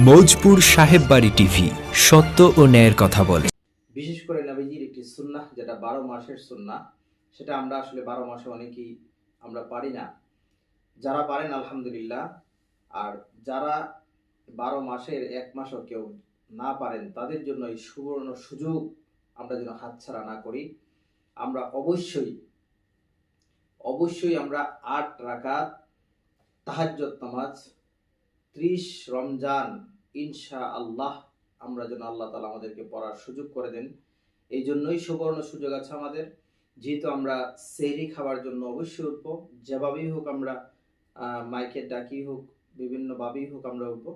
Maujpur সাহেববাড়ি TV, সত্য ও ন্যায়ের কথা বলে। বিশেষ করে নবীজির একটি সুন্নাহ, যেটা 12 মাসের সুন্নাহ, সেটা আমরা আসলে 12 মাসে অনেকেই আমরা পারি না। যারা পারেন আলহামদুলিল্লাহ, আর যারা 12 মাসের এক মাসও কেউ না পারেন, তাদের জন্য এই সুবর্ণ সুযোগ আমরা যেন হাতছাড়া না করি। আমরা অবশ্যই আমরা 8 রাকাত তাহাজ্জুদ নামাজ 30 রমজান ইনশাআল্লাহ আমরা যেন আল্লাহ তাআলা আমাদেরকে পড়ার সুযোগ করে দেন। এই জন্যই সুবর্ণ সুযোগ আছে আমাদের, যেহেতু আমরা সেহরি খাওয়ার জন্য অবশ্যই উঠবো। যেভাবেই হোক আমরা মাইকের ডাকি হোক, বিভিন্নভাবেই হোক আমরা উঠবো।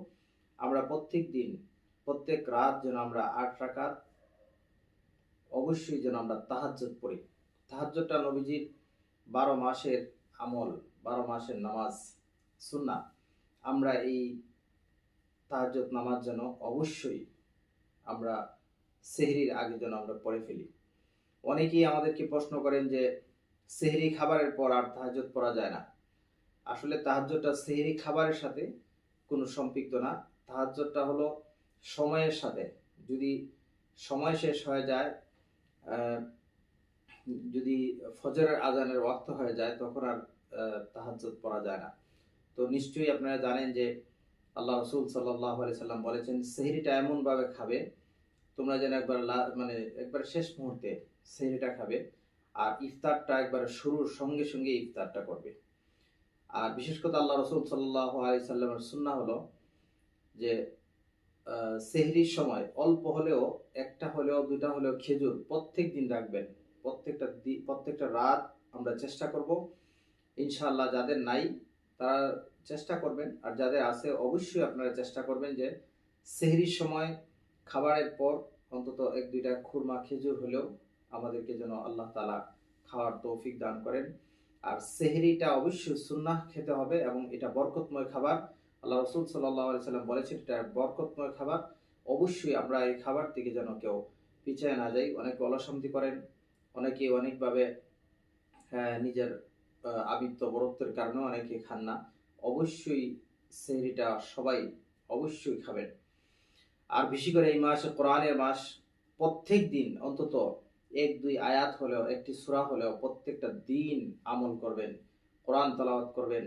আমরা প্রত্যেক দিন প্রত্যেক রাত যেন আমরা 8 রাকাত অবশ্যই যেন আমরা তাহাজ্জুদ পড়ি। তাহাজ্জুদটা নবীজির 12 মাসের আমল, 12 মাসের নামাজ সুন্নাহ। আমরা এই তাহাজ্জুদ নামাজ যেন অবশ্যই আমরা সেহরির আগে যেন আমরা পড়ে ফেলি। অনেকেই আমাদেরকে প্রশ্ন করেন যে সেহরি খাবারের পর আর তাহাজ্জুদ পড়া যায় না। আসলে তাহাজ্জুদটা সেহরি খাবারের সাথে কোনো সম্পৃক্ত না। তাহাজ্জুদটা হলো সময়ের সাথে। যদি সময় শেষ হয়ে যায়, যদি ফজরের আজানের ওয়াক্ত হয়ে যায়, তখন আর তাহাজ্জুদ পড়া যায় না। তো নিশ্চয়ই আপনারা জানেন যে আল্লাহ রাসূল সাল্লাল্লাহু আলাইহি সাল্লাম বলেছেন, সেহরিটা এমন ভাবে খাবে তোমরা যেন একবার শেষ মুহূর্তে সেহরিটা খাবে, আর ইফতারটা একবার শুরুর সঙ্গে সঙ্গে ইফতারটা করবে। আর বিশেষ করে আল্লাহ রাসূল সাল্লাল্লাহু আলাইহি সাল্লামের সুন্নাহ হলো যে সেহরির সময় অল্প হলেও, একটা হলেও, দুটা হলেও খেজুর প্রত্যেক দিন রাখবেন। প্রত্যেকটা রাত আমরা চেষ্টা করব ইনশাআল্লাহ। যাদের নাই তারা চেষ্টা করবেন, আর যাদের আছে অবশ্যই আপনারা চেষ্টা করবেন যে সেহরির সময় খাবারের পর অন্তত 1-2টা খুরমা খেজুর হলেও আমাদেরকে যেন আল্লাহ তাআলা খাওয়ার তৌফিক দান করেন। আর সেহরিটা অবশ্যই সুন্নাহ খেতে হবে, এবং এটা বরকতময় খাবার। আল্লাহ রাসূল সাল্লাল্লাহু আলাইহি সাল্লাম বলেছেন এটা বরকতময় খাবার। অবশ্যই আমরা এই খাবার থেকে যেন কেউ পিছিয়ে না যাই। অনেকে অলসন্দি করেন, অনেকে অনেকভাবে নিজের আবিত্য বরত্বের কারণে অনেকে খান না। অবশ্যই সেহরিটা সবাই অবশ্যই খাবেন। আর বেশি করে এই মাসে, কোরআনের মাস, প্রত্যেক দিন অন্তত 1-2 আয়াত হলেও, একটি সূরা হলেও প্রত্যেকটা দিন আমল করবেন, কোরআন তেলাওয়াত করবেন।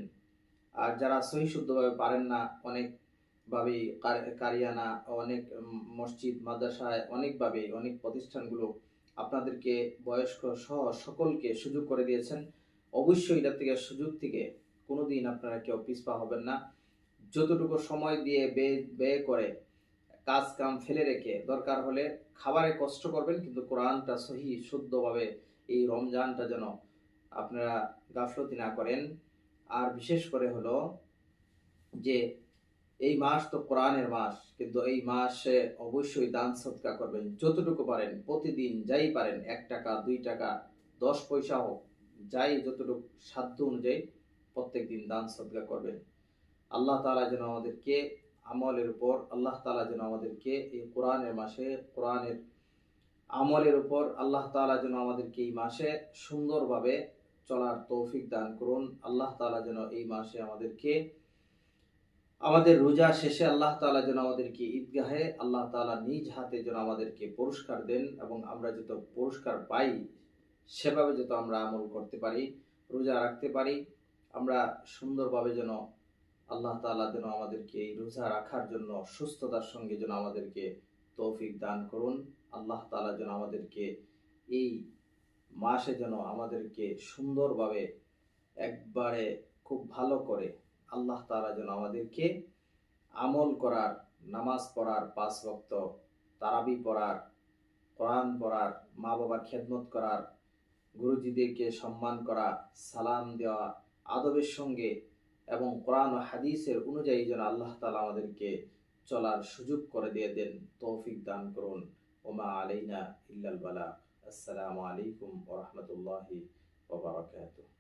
আর যারা সহি শুদ্ধভাবে পারেন না, অনেকভাবেই কারিয়ানা, অনেক মসজিদ মাদ্রাসায় অনেকভাবেই অনেক প্রতিষ্ঠানগুলো আপনাদেরকে বয়স্ক সহ সকলকে সুযোগ করে দিয়েছেন। অবশ্যই এটা থেকে, সুযোগ থেকে কোনোদিন আপনারা কেউ পিছপা হবেন না। যতটুকু সময় দিয়ে ব্যয় করে, কাজ কাম ফেলে রেখে, দরকার হলে খাবারে কষ্ট করবেন, কিন্তু কোরআনটা সহি শুদ্ধভাবে এই রমজানটা যেন আপনারা গাফলতি না করেন। আর বিশেষ করে হলো যে এই মাস তো কোরআনের মাস, কিন্তু এই মাসে অবশ্যই দান সদকা করবেন যতটুকু পারেন। প্রতিদিন যাই পারেন, 1 টাকা, 2 টাকা, 10 পয়সা হোক, যাই যতটুকু সাধ্য অনুযায়ী প্রত্যেক দিন দান সদকা করবেন। আল্লাহ তাআলা যেন আমাদেরকে আমলের উপর, আল্লাহ তাআলা যেন আমাদেরকে এই কোরআনের মাসে কোরআনের আমলের উপর আল্লাহ তাআলা যেন আমাদেরকে এই মাসে সুন্দরভাবে চলার তৌফিক দান করুন। আল্লাহ তাআলা যেন এই মাসে আমাদেরকে, আমাদের রোজা শেষে আল্লাহ তাআলা যেন আমাদেরকে ঈদগাহে আল্লাহ তাআলা নিজ হাতে যেন আমাদেরকে পুরস্কার দেন, এবং আমরা যত পুরস্কার পাই সেভাবে যত আমরা আমল করতে পারি, রোজা রাখতে পারি, আমরা সুন্দরভাবে যেন আল্লাহ তাআলা যেন আমাদেরকে এই রোজা রাখার জন্য সুস্থতার সঙ্গে যেন আমাদেরকে তৌফিক দান করুন। আল্লাহ তাআলা যেন আমাদেরকে এই মাসে যেন আমাদেরকে সুন্দরভাবে একবারে খুব ভালো করে আল্লাহ তাআলা যেন আমাদেরকে আমল করার, নামাজ পড়ার, 5 ওয়াক্ত তারাবি পড়ার, কোরআন পড়ার, মা বাবার খেদমত করার, গুরুজিদেরকে সম্মান করা, সালাম দেওয়া আদবের সঙ্গে, এবং কোরআন ও হাদিসের অনুযায়ী যেন আল্লাহ তাআলা আমাদেরকে চলার সুযোগ করে দিয়ে দেন, তৌফিক দান করুন। ওমা আলাইনা ইল্লাল বালাগ। আসসালামু আলাইকুম ওয়া রাহমাতুল্লাহি ওয়া বারাকাতুহু।